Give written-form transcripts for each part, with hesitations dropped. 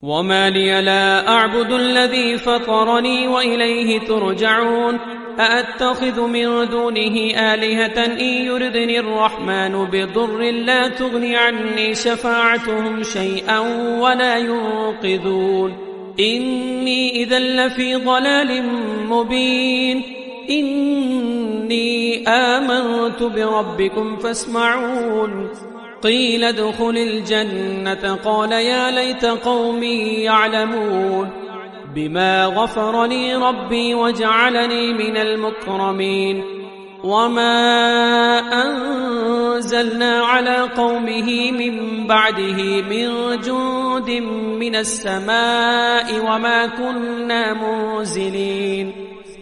وما لي لا أعبد الذي فطرني وإليه ترجعون أأتخذ من دونه آلهة إن يردني الرحمن بضر لا تغني عني شفاعتهم شيئا ولا ينقذون إني إذا لفي ضلال مبين إني آمنت بربكم فاسمعون قيل ادخل الجنة قال يا ليت قومي يعلمون بما غفر لي ربي وجعلني من المكرمين وما أنزلنا على قومه من بعده من جند من السماء وما كنا منزلين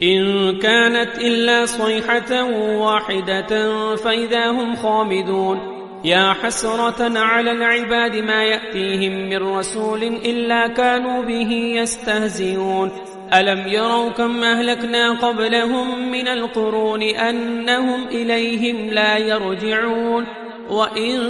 إن كانت إلا صيحة واحدة فإذا هم خامدون يا حسرة على العباد ما يأتيهم من رسول إلا كانوا به يستهزئون ألم يروا كم أهلكنا قبلهم من القرون أنهم إليهم لا يرجعون وإن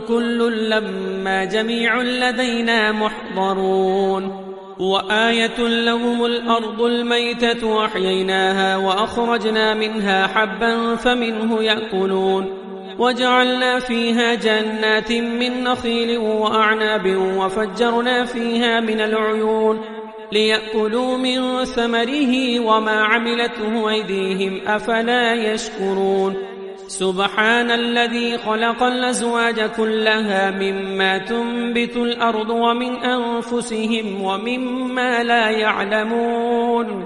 كل لما جميع لدينا محضرون وآية لهم الأرض الميتة وأحييناها وأخرجنا منها حبا فمنه يأكلون وجعلنا فيها جنات من نخيل وأعناب وفجرنا فيها من العيون ليأكلوا من ثمره وما عملته أيديهم أفلا يشكرون سبحان الذي خلق الأزواج كلها مما تنبت الأرض ومن أنفسهم ومما لا يعلمون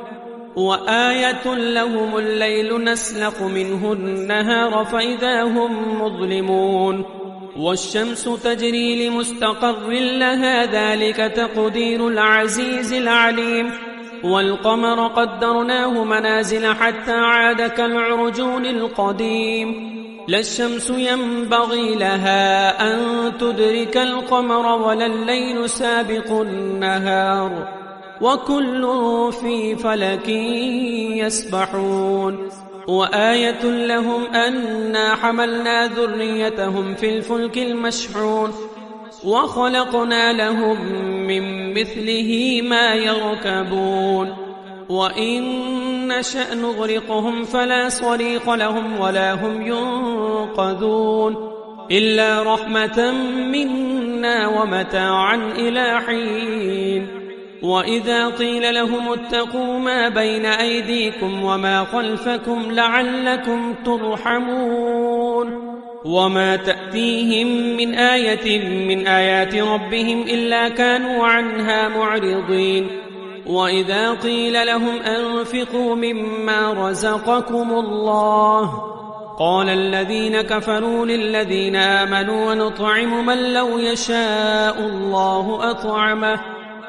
وآية لهم الليل نسلخ منه النهار فإذا هم مظلمون والشمس تجري لمستقر لها ذلك تقدير العزيز العليم والقمر قدرناه منازل حتى عاد كالعرجون القديم لا الشمس ينبغي لها أن تدرك القمر ولا الليل سابق النهار وكل في فلك يسبحون وآية لهم أنا حملنا ذريتهم في الفلك المشحون وخلقنا لهم من مثله ما يركبون وإن نشأ نغرقهم فلا صريخ لهم ولا هم ينقذون إلا رحمة منا ومتاعا إلى حين وإذا قيل لهم اتقوا ما بين أيديكم وما خلفكم لعلكم ترحمون وما تأتيهم من آية من آيات ربهم إلا كانوا عنها معرضين وإذا قيل لهم أنفقوا مما رزقكم الله قال الذين كفروا للذين آمنوا ونطعم من لو يشاء الله أطعمه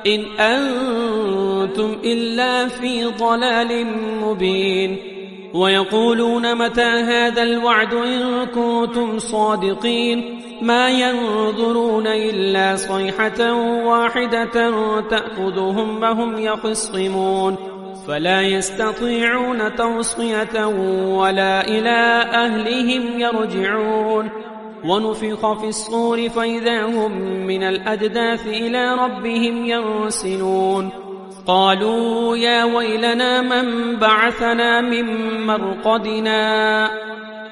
إن أنتم إلا في ضلال مبين ويقولون متى هذا الوعد إن كنتم صادقين ما ينظرون إلا صيحة واحدة تأخذهم وهم يخصمون فلا يستطيعون توصية ولا إلى أهلهم يرجعون ونفخ في الصور فإذا هم من الأجداث إلى ربهم ينسلون قالوا يا ويلنا من بعثنا من مرقدنا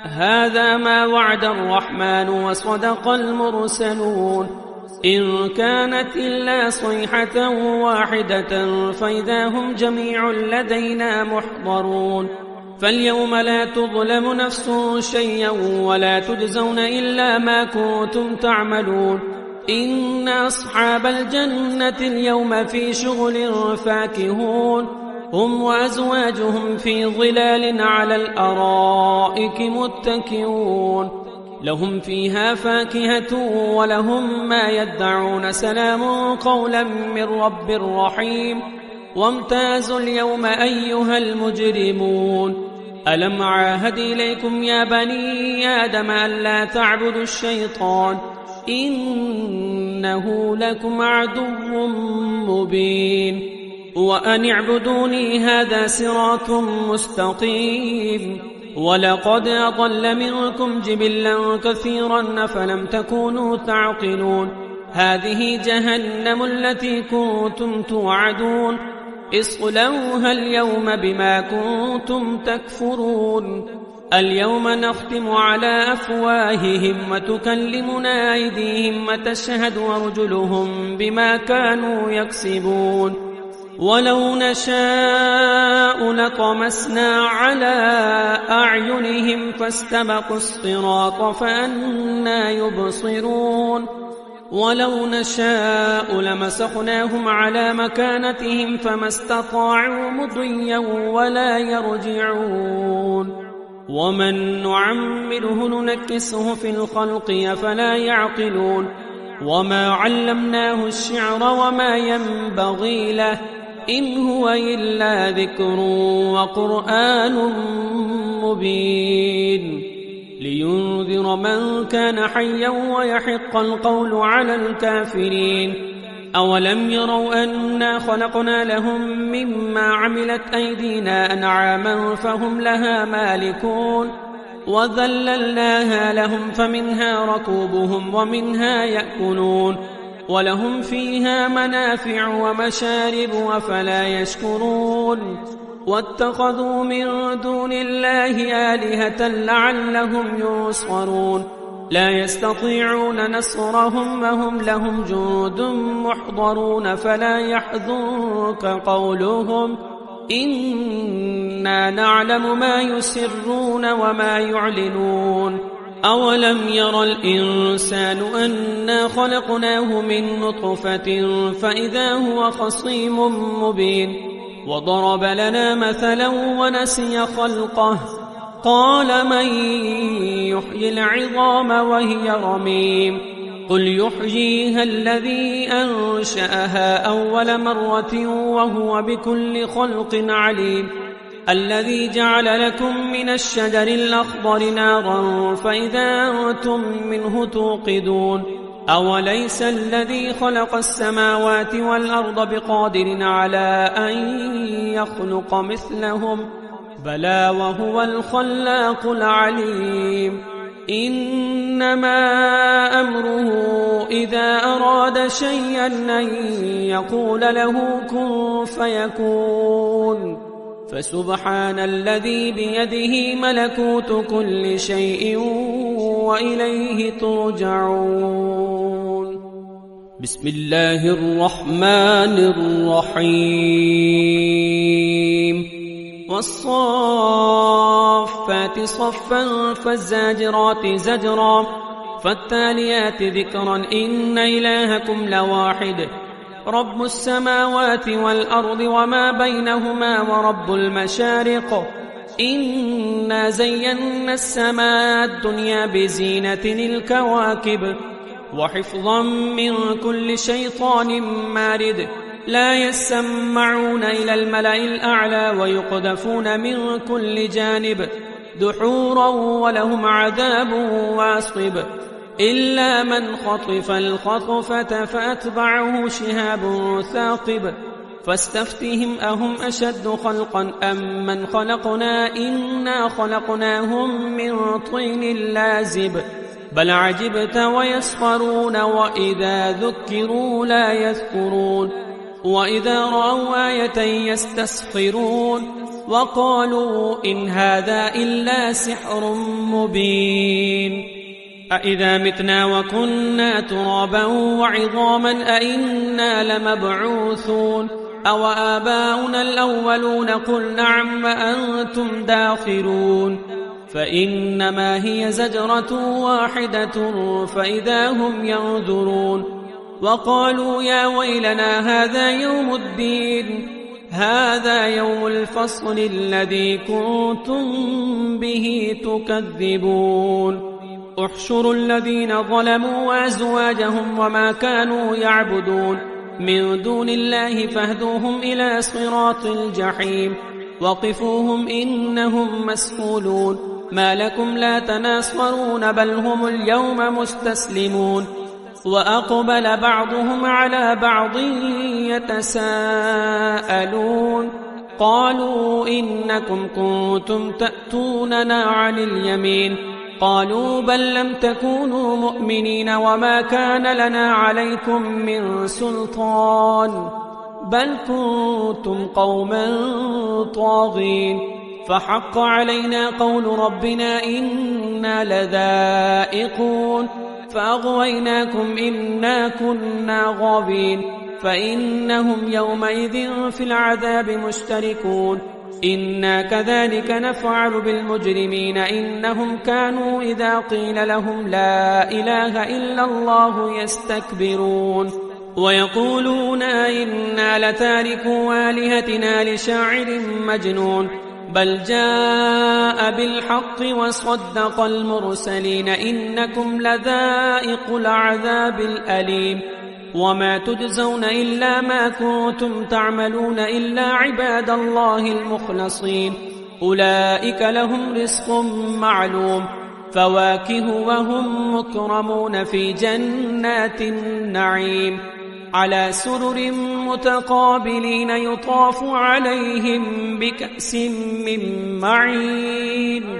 هذا ما وعد الرحمن وصدق المرسلون إن كانت إلا صيحة واحدة فإذا هم جميع لدينا محضرون فاليوم لا تظلم نفس شيئا ولا تجزون إلا ما كنتم تعملون إن أصحاب الجنة اليوم في شغل فاكهون هم وأزواجهم في ظلال على الأرائك متكئون لهم فيها فاكهة ولهم ما يدعون سلام قولا من رب رحيم وامتازوا اليوم أيها المجرمون ألم عاهد إليكم يا بني آدم ألا تعبدوا الشيطان إنه لكم عدو مبين وأن اعبدوني هذا صراط مستقيم ولقد أضل منكم جبلا كثيرا فلم تكونوا تعقلون هذه جهنم التي كنتم توعدون اصلوها اليوم بما كنتم تكفرون اليوم نختم على أفواههم وتكلمنا أيديهم وتشهد أرجلهم بما كانوا يكسبون ولو نشاء لطمسنا على أعينهم فاستبقوا الصراط فأنى يبصرون ولو نشاء لمسخناهم على مكانتهم فما استطاعوا مضيا ولا يرجعون ومن نعمره ننكسه في الخلق أفلا يعقلون وما علمناه الشعر وما ينبغي له إن هو إلا ذكر وقرآن مبين لينذر من كان حيا ويحق القول على الكافرين أولم يروا أنا خلقنا لهم مما عملت أيدينا أنعاما فهم لها مالكون وذللناها لهم فمنها ركوبهم ومنها يأكلون ولهم فيها منافع ومشارب أفلا يشكرون واتخذوا من دون الله آلهة لعلهم ينصرون لا يستطيعون نصرهم وهم لهم جند محضرون فلا يحزنك قولهم إنا نعلم ما يسرون وما يعلنون أولم ير الإنسان أنا خلقناه من نطفة فإذا هو خصيم مبين وضرب لنا مثلا ونسي خلقه قال من يحيي العظام وهي رميم قل يحييها الذي أنشأها أول مرة وهو بكل خلق عليم الذي جعل لكم من الشجر الأخضر نارا فإذا أنتم منه توقدون أوليس الذي خلق السماوات والأرض بقادر على أن يخلق مثلهم بلى وهو الخلاق العليم إنما أمره إذا أراد شيئا أن يقول له كن فيكون فسبحان الذي بيده ملكوت كل شيء وإليه ترجعون بسم الله الرحمن الرحيم والصافات صفا فالزاجرات زجرا فالتاليات ذكرا إن إلهكم لواحد رب السماوات والأرض وما بينهما ورب المشارق إنا زينا السماء الدنيا بزينة الكواكب وحفظا من كل شيطان مارد لا يسمعون إلى الملأ الأعلى ويقذفون من كل جانب دحورا ولهم عذاب واصب إلا من خطف الخطفة فأتبعه شهاب ثاقب فاستفتهم أهم أشد خلقا أم من خلقنا إنا خلقناهم من طين لازب بل عجبت ويسخرون وإذا ذكروا لا يذكرون وإذا رأوا آية يستسخرون وقالوا إن هذا إلا سحر مبين أإذا متنا وكنا ترابا وعظاما أإنا لمبعوثون أو آباؤنا الأولون قل نعم وأنتم داخرون فإنما هي زجرة واحدة فإذا هم ينظرون وقالوا يا ويلنا هذا يوم الدين هذا يوم الفصل الذي كنتم به تكذبون احشروا الذين ظلموا وأزواجهم وما كانوا يعبدون من دون الله فاهدوهم إلى صراط الجحيم وقفوهم إنهم مسئولون ما لكم لا تناصرون بل هم اليوم مستسلمون وأقبل بعضهم على بعض يتساءلون قالوا إنكم كنتم تأتوننا عن اليمين قالوا بل لم تكونوا مؤمنين وما كان لنا عليكم من سلطان بل كنتم قوما طاغين فحق علينا قول ربنا إنا لذائقون فأغويناكم إنا كنا غابين فإنهم يومئذ في العذاب مشتركون إنا كذلك نفعل بالمجرمين إنهم كانوا إذا قيل لهم لا إله إلا الله يستكبرون ويقولون إنا لتاركوا آلهتنا لشاعر مجنون بل جاء بالحق وصدق المرسلين إنكم لذائق العذاب الأليم وما تجزون إلا ما كنتم تعملون إلا عباد الله المخلصين أولئك لهم رزق معلوم فواكه وهم مكرمون في جنات النعيم على سرر متقابلين يطاف عليهم بكأس من معين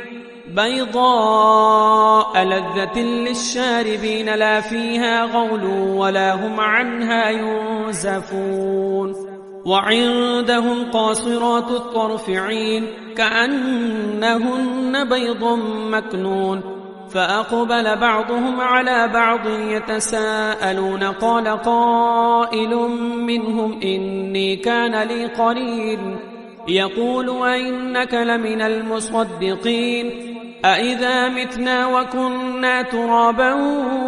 بيضاء لذة للشاربين لا فيها غول ولا هم عنها ينزفون وعندهم قاصرات الطرف عين كأنهن بيض مكنون فأقبل بعضهم على بعض يتساءلون قال قائل منهم إني كان لي قرين يقول أئنك لمن المصدقين أئذا متنا وكنا ترابا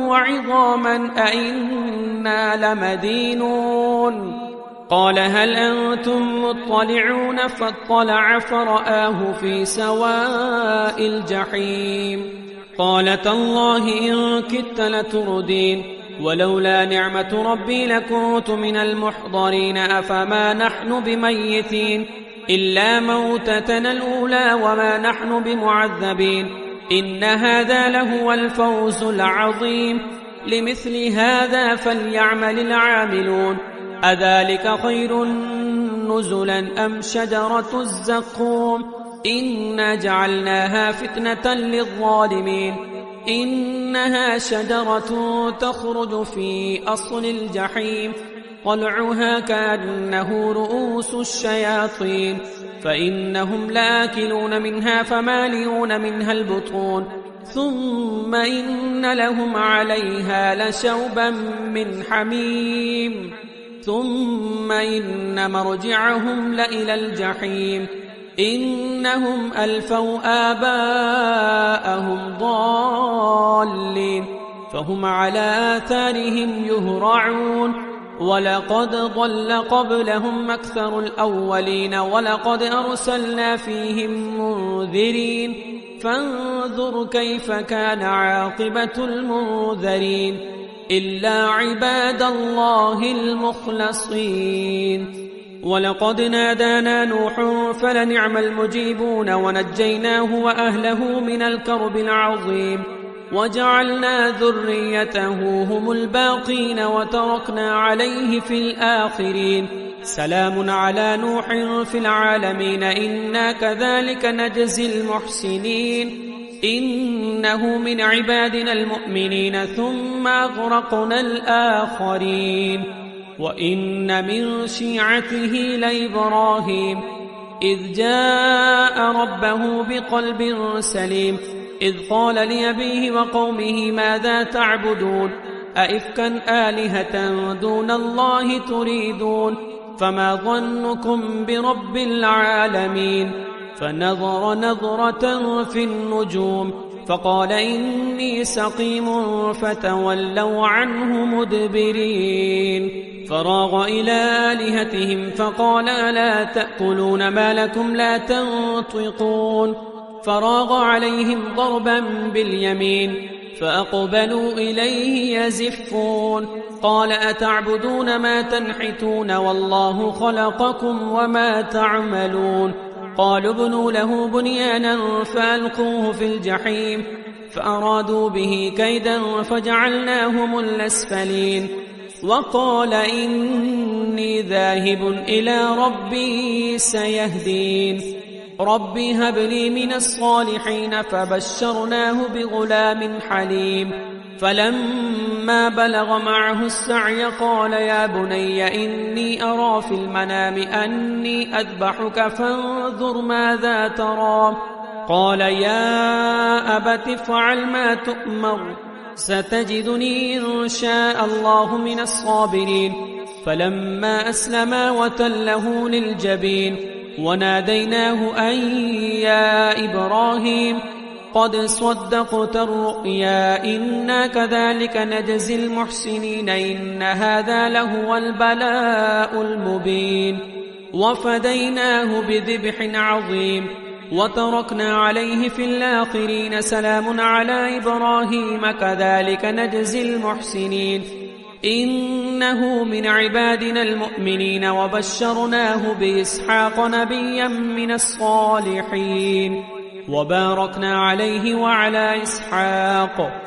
وعظاما أئنا لمدينون قال هل أنتم مطلعون فاطلع فرآه في سواء الجحيم قال تالله إن كدت لتردين ولولا نعمة ربي لكنت من المحضرين أفما نحن بميتين إلا موتتنا الأولى وما نحن بمعذبين إن هذا لهو الفوز العظيم لمثل هذا فليعمل العاملون أذلك خير نزلا أم شجرة الزقوم إنا جعلناها فتنة للظالمين إنها شجرة تخرج في أصل الجحيم طلعها كأنه رؤوس الشياطين فإنهم لآكلون منها فمالئون منها البطون ثم إن لهم عليها لشوبا من حميم ثم إن مرجعهم لإلى الجحيم إنهم ألفوا آباءهم ضالين فهم على آثارهم يهرعون ولقد ضل قبلهم أكثر الأولين ولقد أرسلنا فيهم منذرين فانظر كيف كان عاقبة المنذرين إلا عباد الله المخلصين ولقد نادانا نوح فلنعم المجيبون ونجيناه وأهله من الكرب العظيم وجعلنا ذريته هم الباقين وتركنا عليه في الآخرين سلام على نوح في العالمين إنا كذلك نجزي المحسنين إنه من عبادنا المؤمنين ثم أغرقنا الآخرين وإن من شيعته لإبراهيم إذ جاء ربه بقلب سليم إذ قال لأبيه وقومه ماذا تعبدون أئفكا آلهة دون الله تريدون فما ظنكم برب العالمين فنظر نظرة في النجوم فقال إني سقيم فتولوا عنه مدبرين فراغ إلى آلهتهم فقال ألا تأكلون ما لكم لا تنطقون فراغ عليهم ضربا باليمين فأقبلوا إليه يزفون قال أتعبدون ما تنحتون والله خلقكم وما تعملون قالوا ابنوا له بنيانا فألقوه في الجحيم فأرادوا به كيدا فجعلناهم الأسفلين وقال إني ذاهب إلى ربي سيهدين رب هب لي من الصالحين فبشرناه بغلام حليم فلما بلغ معه السعي قال يا بني إني أرى في المنام أني أذبحك فانظر ماذا ترى قال يا أبت افعل ما تؤمر ستجدني إن شاء الله من الصابرين فلما أسلما وتله للجبين وناديناه أن يا إبراهيم قد صدقت الرؤيا إنا كذلك نجزي المحسنين إن هذا لهو البلاء المبين وفديناه بذبح عظيم وتركنا عليه في الآخرين سلام على إبراهيم كذلك نجزي المحسنين إنه من عبادنا المؤمنين وبشرناه بإسحاق نبيا من الصالحين وباركنا عليه وعلى إسحاق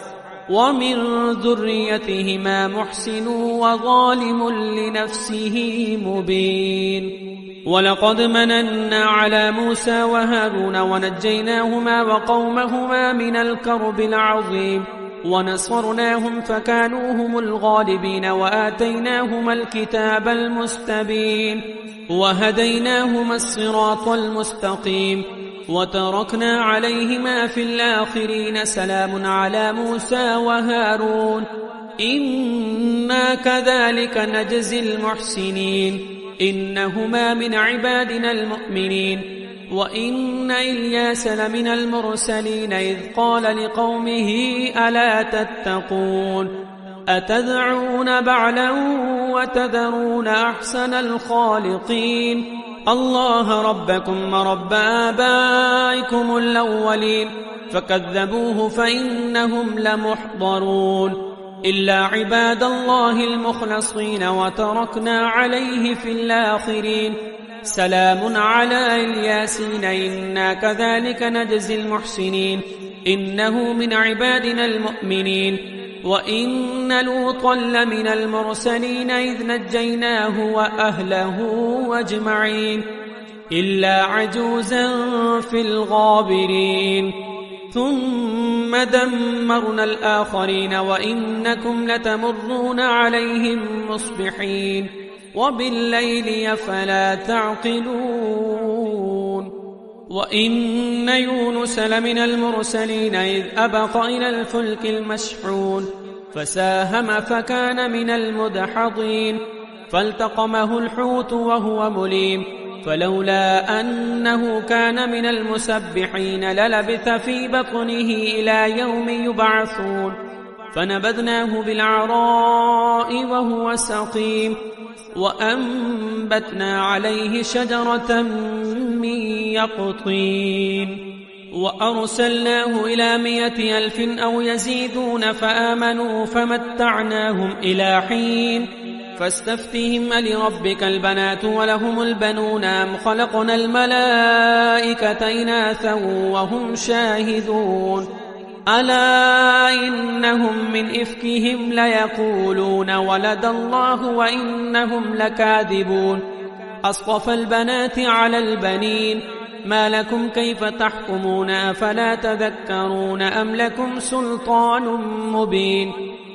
ومن ذريتهما محسن وظالم لنفسه مبين ولقد مننا على موسى وهارون ونجيناهما وقومهما من الكرب العظيم ونصرناهم فكانوا هم الغالبين وآتيناهما الكتاب المستبين وهديناهما الصراط المستقيم وتركنا عليهما في الآخرين سلام على موسى وهارون إنا كذلك نجزي المحسنين إنهما من عبادنا المؤمنين وإن إلياس لمن المرسلين إذ قال لقومه ألا تتقون أتدعون بعلا وتذرون أحسن الخالقين الله ربكم ورب آبائكم الأولين فكذبوه فإنهم لمحضرون إلا عباد الله المخلصين وتركنا عليه في الآخرين سلام على الياسين إنا كذلك نجزي المحسنين إنه من عبادنا المؤمنين وإن لوطا لمن المرسلين إذ نجيناه وأهله أجمعين إلا عجوزا في الغابرين ثم دمرنا الآخرين وإنكم لتمرون عليهم مصبحين وبالليل أفلا تعقلون وإن يونس لمن المرسلين إذ أبق إلى الفلك المشحون فساهم فكان من المدحضين فالتقمه الحوت وهو مليم فلولا أنه كان من المسبحين للبث في بطنه إلى يوم يبعثون فنبذناه بالعراء وهو سقيم وأنبتنا عليه شجرة من يقطين وأرسلناه إلى 100,000 أو يزيدون فآمنوا فمتعناهم إلى حين فاستفتهم لربك البنات ولهم البنون أم خلقنا الملائكة إناثا وهم شاهدون ألا إنهم من إفكهم ليقولون ولد الله وإنهم لكاذبون أصطفى البنات على البنين ما لكم كيف تحكمون أفلا تذكرون أم لكم سلطان مبين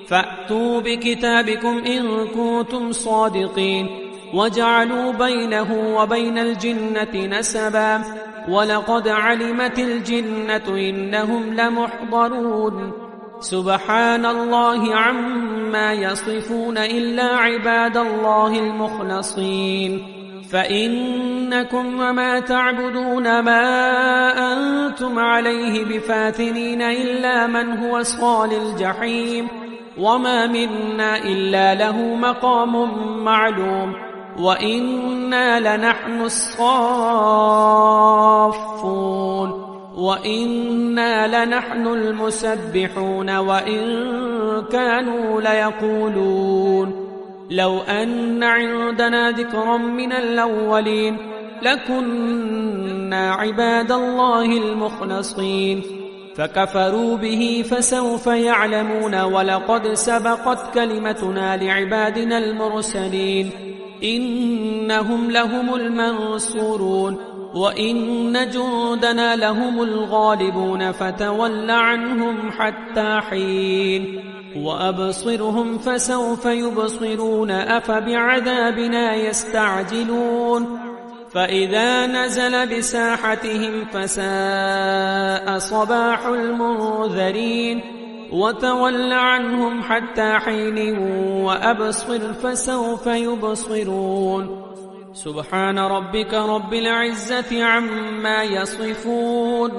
فأتوا بكتابكم إن كنتم صادقين وجعلوا بينه وبين الجنة نسبا ولقد علمت الجنة إنهم لمحضرون سبحان الله عما يصفون إلا عباد الله المخلصين فإنكم وما تعبدون ما أنتم عليه بفاتنين إلا من هو صال الجحيم وما منا إلا له مقام معلوم وإنا لنحن الصافون وإنا لنحن المسبحون وإن كانوا ليقولون لو أن عندنا ذكرا من الأولين لكنا عباد الله المخلصين فكفروا به فسوف يعلمون ولقد سبقت كلمتنا لعبادنا المرسلين إنهم لهم المنصورون وإن جندنا لهم الغالبون فتول عنهم حتى حين وأبصرهم فسوف يبصرون أفبعذابنا يستعجلون فإذا نزل بساحتهم فساء صباح المنذرين وتول عنهم حتى حين وأبصر فسوف يبصرون سبحان ربك رب العزة عما يصفون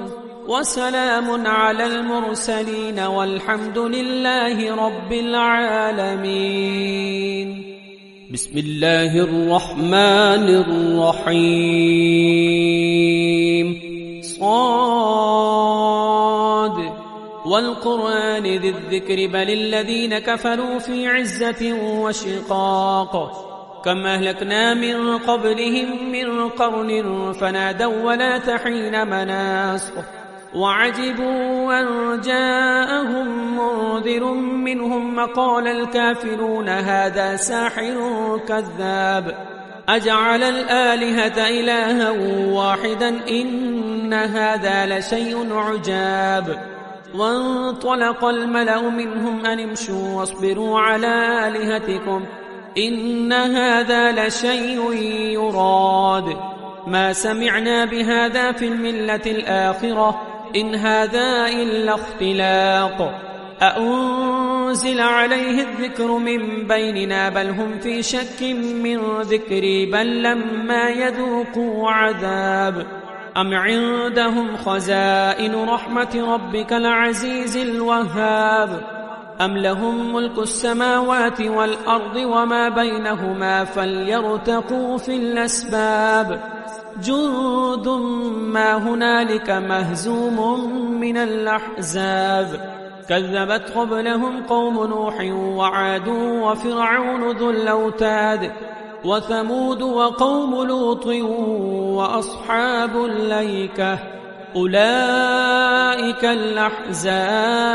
وسلام على المرسلين والحمد لله رب العالمين. بسم الله الرحمن الرحيم. صاد والقرآن ذي الذكر بل الذين كفروا في عزة وشقاق كم أهلكنا من قبلهم من قرن فنادوا ولا حين مناص وعجبوا أن جاءهم منذر منهم قال الكافرون هذا ساحر كذاب أجعل الآلهة إلها واحدا إن هذا لشيء عجاب وانطلق الملأ منهم أن امشوا واصبروا على آلهتكم إن هذا لشيء يراد ما سمعنا بهذا في الملة الآخرة إن هذا إلا اختلاق أأنزل عليه الذكر من بيننا بل هم في شك من ذكري بل لما يذوقوا عذاب أم عندهم خزائن رحمة ربك العزيز الوهاب أم لهم ملك السماوات والأرض وما بينهما فليرتقوا في الأسباب جند ما هنالك مهزوم من الأحزاب كذبت قبلهم قوم نوح وعاد وفرعون ذو الأوتاد وثمود وقوم لوط وأصحاب الأيكة أولئك الأحزاب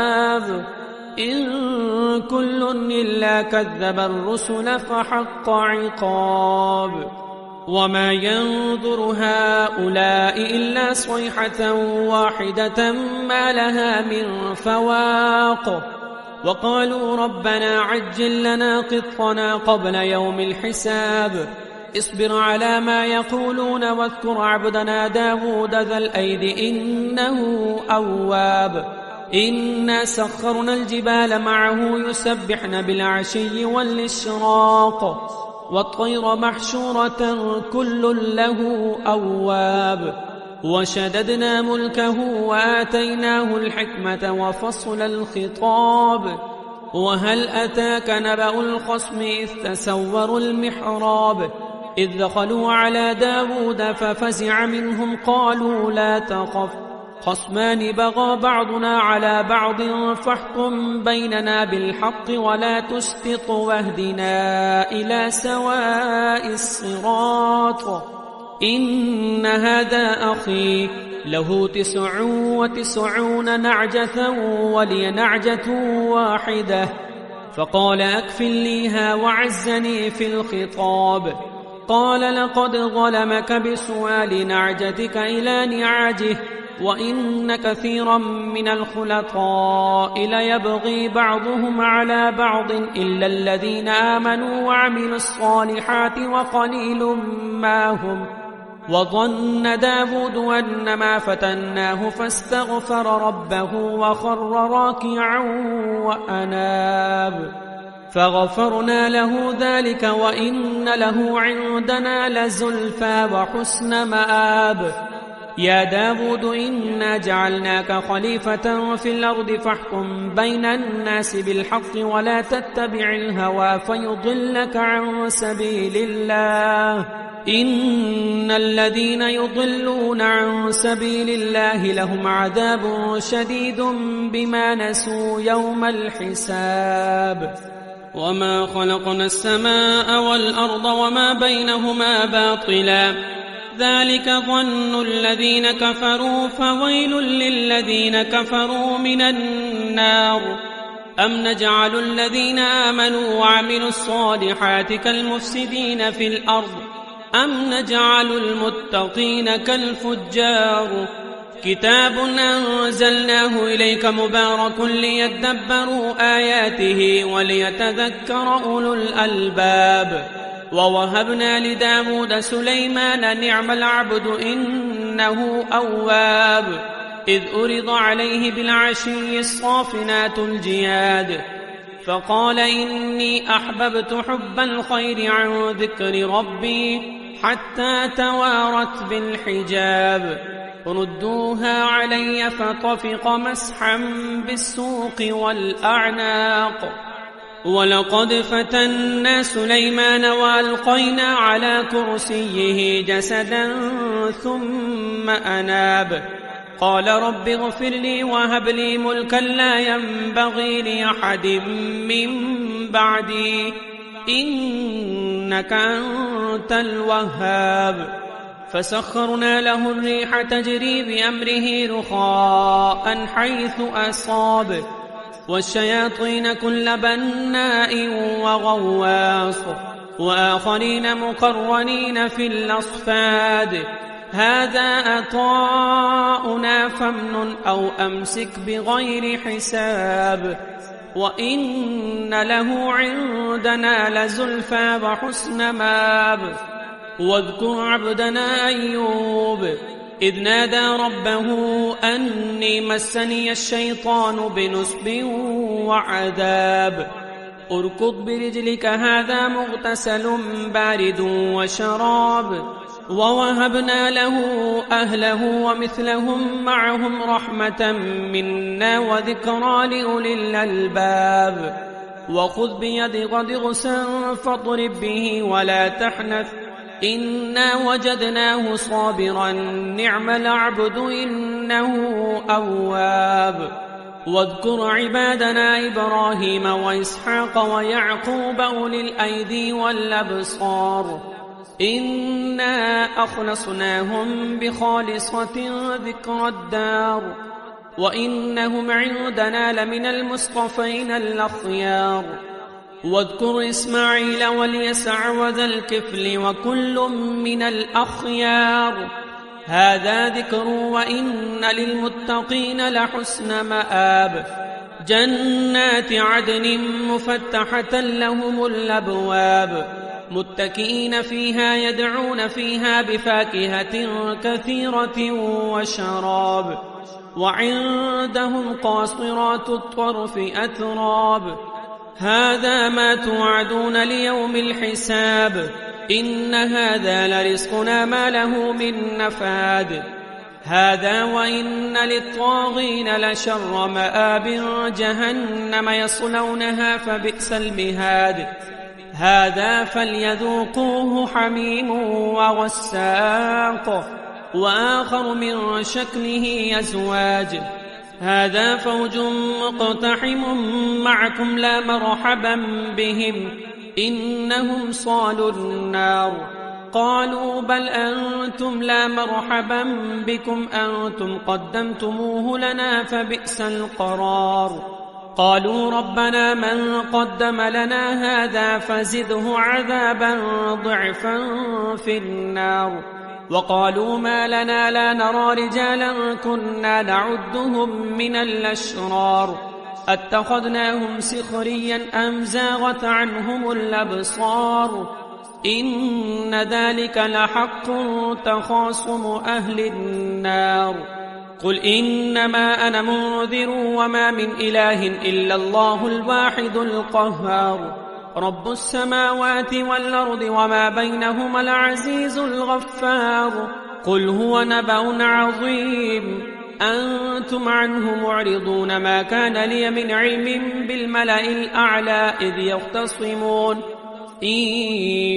إن كل إلا كذب الرسل فحق عقاب وما ينظر هؤلاء إلا صيحة واحدة ما لها من فواق وقالوا ربنا عجل لنا قطنا قبل يوم الحساب اصبر على ما يقولون واذكر عبدنا داود ذا الأيد إنه أواب إنا سخرنا الجبال معه يسبحن بالعشي والإشراق والطير محشورة كل له أواب وشددنا ملكه وآتيناه الحكمة وفصل الخطاب وهل أتاك نبأ الخصم إذ تسوروا المحراب إذ دخلوا على داود ففزع منهم قالوا لا تخف خصمان بغى بعضنا على بعض فاحكم بيننا بالحق ولا تشطط واهدنا إلى سواء الصراط إن هذا أخي له 99 نعجة ولي نعجة واحدة فقال أكفلنيها وعزني في الخطاب قال لقد ظلمك بسؤال نعجتك إلى نعاجه وإن كثيرا من الخلطاء ليبغي بعضهم على بعض إلا الذين آمنوا وعملوا الصالحات وقليل ما هم وظن داود أنما فتناه فاستغفر ربه وخر راكعا وأناب فغفرنا له ذلك وإن له عندنا لزلفى وحسن مآب يا داود إنا جعلناك خليفة في الأرض فاحكم بين الناس بالحق ولا تتبع الهوى فيضلك عن سبيل الله إن الذين يضلون عن سبيل الله لهم عذاب شديد بما نسوا يوم الحساب وما خلقنا السماء والأرض وما بينهما باطلا ذلك ظن الذين كفروا فويل للذين كفروا من النار أم نجعل الذين آمنوا وعملوا الصالحات كالمفسدين في الأرض أم نجعل المتقين كالفجار كتاب أنزلناه إليك مبارك ليدبروا آياته وليتذكر أولو الألباب ووهبنا لداود سليمان نعم العبد إنه أواب إذ أرض عليه بالعشي الصافنات الجياد فقال إني أحببت حب الخير عن ذكر ربي حتى توارت بالحجاب ردوها علي فطفق مسحا بالسوق والأعناق ولقد فتنا سليمان وألقينا على كرسيه جسدا ثم أناب قال رب اغفر لي وهب لي ملكا لا ينبغي لأحد من بعدي إنك أنت الوهاب فسخرنا له الريح تجري بأمره رخاء حيث أصاب والشياطين كل بناء وغواص وآخرين مقرنين في الأصفاد هذا عطاؤنا فامنن أو أمسك بغير حساب وإن له عندنا لزلفى وحسن مآب واذكر عبدنا أيوب إذ نادى ربه أني مسني الشيطان بنصب وعذاب اركض برجلك هذا مغتسل بارد وشراب ووهبنا له أهله ومثلهم معهم رحمة منا وذكرى لأولي الألباب وخذ بيدك ضغثا فاضرب به ولا تحنث إنا وجدناه صابرا نعم العبد إنه أواب واذكر عبادنا إبراهيم وإسحاق ويعقوب أولي الأيدي والأبصار إنا أخلصناهم بخالصة ذكر الدار وإنهم عندنا لمن المصطفين الأخيار واذكر إسماعيل واليسع وذا الكفل وكل من الأخيار هذا ذكر وإن للمتقين لحسن مآب جنات عدن مفتحة لهم الأبواب متكئين فيها يدعون فيها بفاكهة كثيرة وشراب وعندهم قاصرات الطرف أتراب هذا ما توعدون ليوم الحساب إن هذا لرزقنا ما له من نفاد هذا وإن للطاغين لشر مآب جهنم يصلونها فبئس المهاد هذا فليذوقوه حميم وغساق وآخر من شكله أزواج هذا فوج مقتحم معكم لا مرحبا بهم إنهم صالوا النار قالوا بل أنتم لا مرحبا بكم أنتم قدمتموه لنا فبئس القرار قالوا ربنا من قدم لنا هذا فزده عذابا ضعفا في النار وقالوا ما لنا لا نرى رجالا كنا نعدهم من الأشرار اتخذناهم سخريا أم زاغت عنهم الأبصار إن ذلك لحق تخاصم أهل النار قل إنما أنا منذر وما من إله إلا الله الواحد القهار رب السماوات والأرض وما بينهما العزيز الغفار قل هو نبأ عظيم أنتم عنه معرضون ما كان لي من علم بالملأ الأعلى إذ يختصمون إن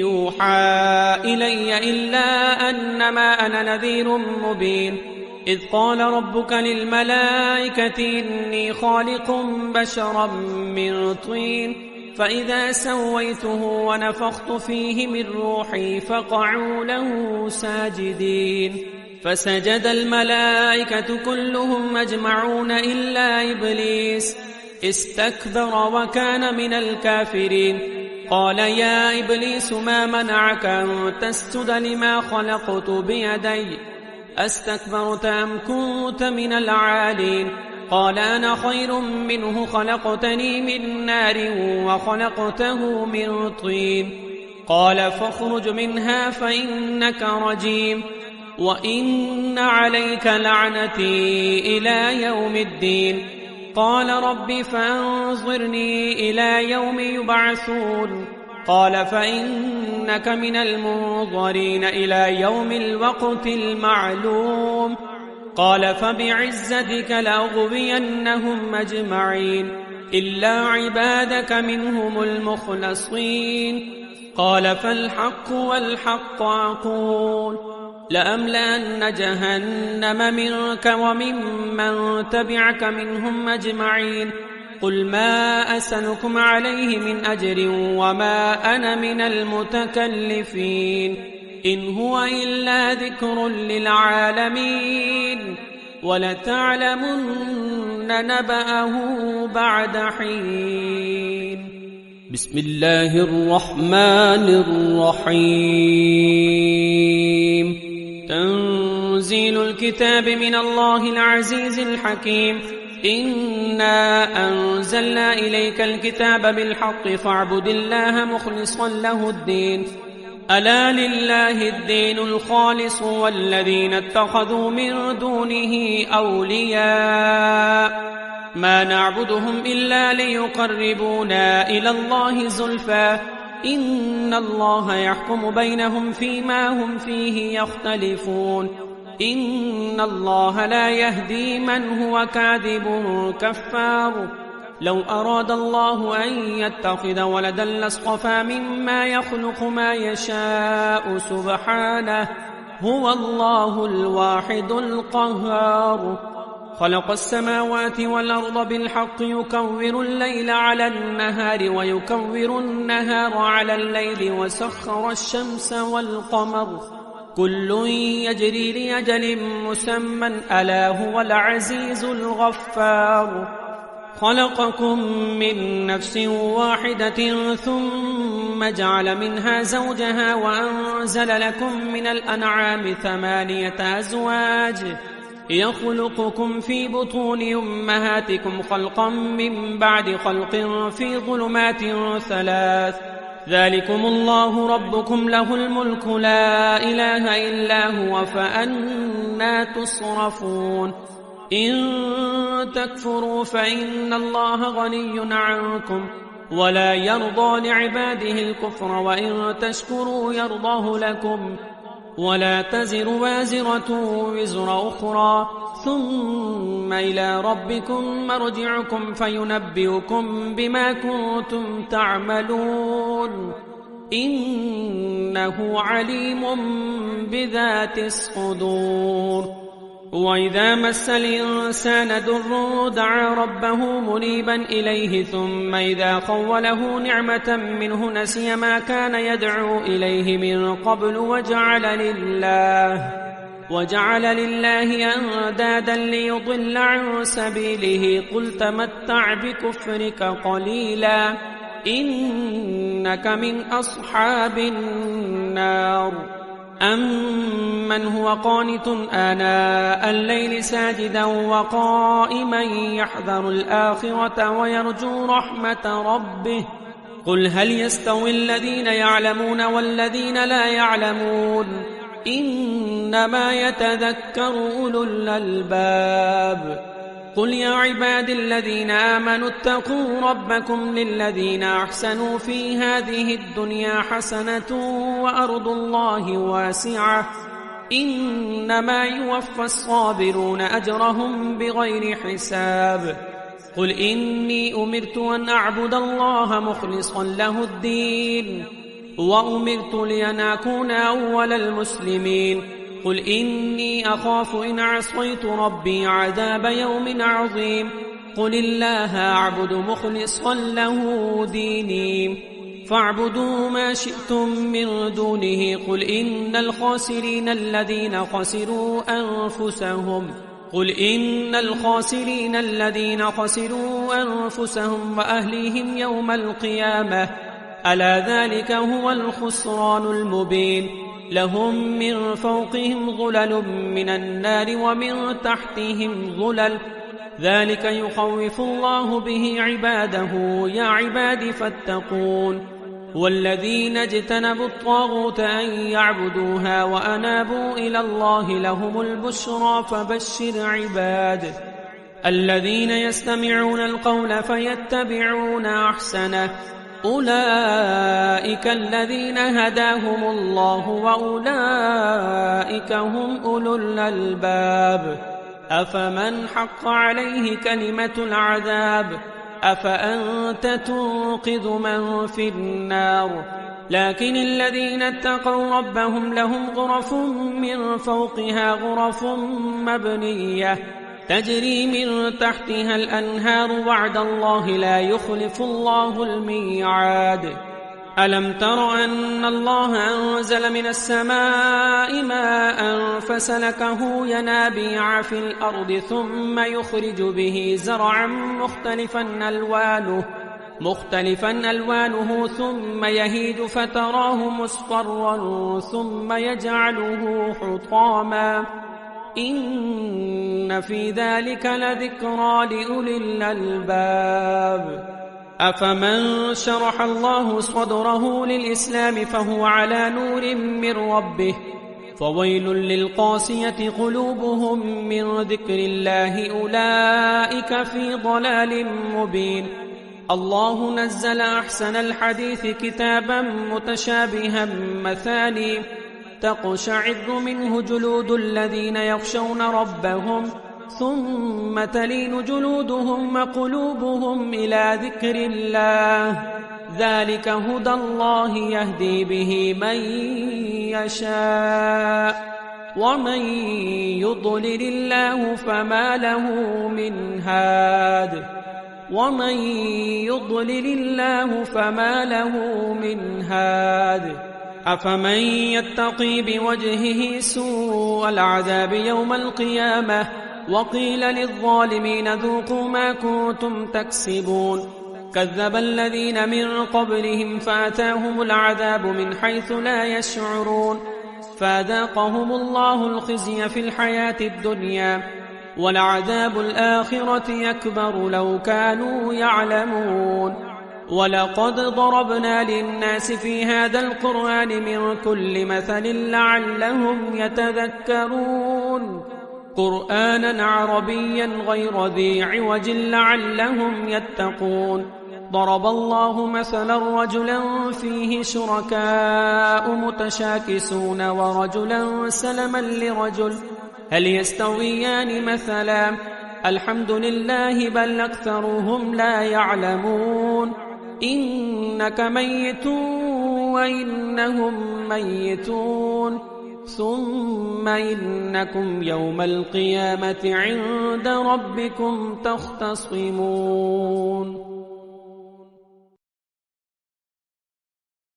يوحى إلي إلا أنما أنا نذير مبين إذ قال ربك للملائكة إني خالق بشرا من طين فإذا سويته ونفخت فيه من روحي فقعوا له ساجدين فسجد الملائكة كلهم أجمعون إلا إبليس استكبر وكان من الكافرين قال يا إبليس ما منعك أن تسجد لما خلقت بيدي أستكبرت أم كنت من العالين قال أنا خير منه خلقتني من نار وخلقته من طين قال فاخرج منها فإنك رجيم وإن عليك لعنتي إلى يوم الدين قال رب فأنظرني إلى يوم يبعثون قال فإنك من المنظرين إلى يوم الوقت المعلوم قال فبعزتك لأغوينهم أجمعين إلا عبادك منهم المخلصين قال فالحق والحق أقول لأملأن جهنم منك وممن تبعك منهم أجمعين قل ما أسألكم عليه من أجر وما أنا من المتكلفين إن هو إلا ذكر للعالمين ولتعلمن نبأه بعد حين بسم الله الرحمن الرحيم تنزيل الكتاب من الله العزيز الحكيم إنا أنزلنا إليك الكتاب بالحق فاعبد الله مخلصا له الدين ألا لله الدين الخالص والذين اتخذوا من دونه أولياء ما نعبدهم إلا ليقربونا إلى الله زلفى إن الله يحكم بينهم فيما هم فيه يختلفون إن الله لا يهدي من هو كاذب كفار لو أراد الله أن يتخذ ولدا لاصطفى مما يخلق ما يشاء سبحانه هو الله الواحد القهار خلق السماوات والأرض بالحق يكور الليل على النهار ويكور النهار على الليل وسخر الشمس والقمر كل يجري لأجل مسمى ألا هو العزيز الغفار خلقكم من نفس واحدة ثم جعل منها زوجها وأنزل لكم من الأنعام 8 أزواج يخلقكم في بطون أمهاتكم خلقا من بعد خلق في ظلمات 3 ذلكم الله ربكم له الملك لا إله إلا هو فأنى تصرفون إن تكفروا فإن الله غني عنكم ولا يرضى لعباده الكفر وإن تشكروا يرضاه لكم ولا تزر وازرة وزر أخرى ثم إلى ربكم مرجعكم فينبئكم بما كنتم تعملون إنه عليم بذات الصدور وإذا مس الإنسان ضر دعا ربه منيبا إليه ثم إذا خوله نعمة منه نسي ما كان يدعو إليه من قبل وجعل لله أندادا ليضل عن سبيله قل تمتع بكفرك قليلا إنك من أصحاب النار أمن هو قانت آناء الليل ساجدا وقائما يحذر الآخرة ويرجو رحمة ربه قل هل يستوي الذين يعلمون والذين لا يعلمون إنما يتذكر أولو الألباب قل يا عباد الذين آمنوا اتقوا ربكم للذين أحسنوا في هذه الدنيا حسنة وأرض الله واسعة إنما يوفى الصابرون أجرهم بغير حساب قل إني أمرت أن أعبد الله مخلصا له الدين وأمرت لأن أكون أول المسلمين قل إني أخاف إن عصيت ربي عذاب يوم عظيم قل الله أعبد مخلصا له ديني فاعبدوا ما شئتم من دونه قل إن الخاسرين الذين خسروا أنفسهم وأهليهم يوم القيامة ألا ذلك هو الخسران المبين. لهم من فوقهم ظلل من النار ومن تحتهم ظلل، ذلك يخوف الله به عباده، يا عباد فاتقون. والذين اجتنبوا الطاغوت أن يعبدوها وأنابوا إلى الله لهم البشرى فبشر عباده. الذين يستمعون القول فيتبعون أحسنه، أولئك الذين هداهم الله وأولئك هم أولو الألباب. أفمن حق عليه كلمة العذاب أفأنت تنقذ من في النار؟ لكن الذين اتقوا ربهم لهم غرف من فوقها غرف مبنية تجري من تحتها الأنهار، وعد الله لا يخلف الله الميعاد. ألم تر أن الله أنزل من السماء ماء فسلكه ينابيع في الأرض ثم يخرج به زرعا مختلفا ألوانه ثم يهيج فتراه مصفرا ثم يجعله حطاما، إن في ذلك لذكرى لأولي الألباب. أفمن شرح الله صدره للإسلام فهو على نور من ربه، فويل للقاسية قلوبهم من ذكر الله، أولئك في ضلال مبين. الله نزل أحسن الحديث كتابا متشابها مثاني تقشعر منه جلود الذين يخشون ربهم ثم تلين جلودهم وقلوبهم إلى ذكر الله، ذلك هدى الله يهدي به من يشاء، ومن يضلل الله فما له من هاد. أفمن يتقي بوجهه سوء العذاب يوم القيامة وقيل للظالمين ذوقوا ما كنتم تكسبون. كذب الذين من قبلهم فأتاهم العذاب من حيث لا يشعرون، فأذاقهم الله الخزي في الحياة الدنيا، ولعذاب الآخرة أكبر لو كانوا يعلمون. ولقد ضربنا للناس في هذا القرآن من كل مثل لعلهم يتذكرون، قرآنا عربيا غير ذي عوج لعلهم يتقون. ضرب الله مثلا رجلا فيه شركاء متشاكسون ورجلا سلما لرجل، هل يستويان مثلا؟ الحمد لله بل أكثرهم لا يعلمون. إنك ميت وإنهم ميتون، ثم إنكم يوم القيامة عند ربكم تختصمون.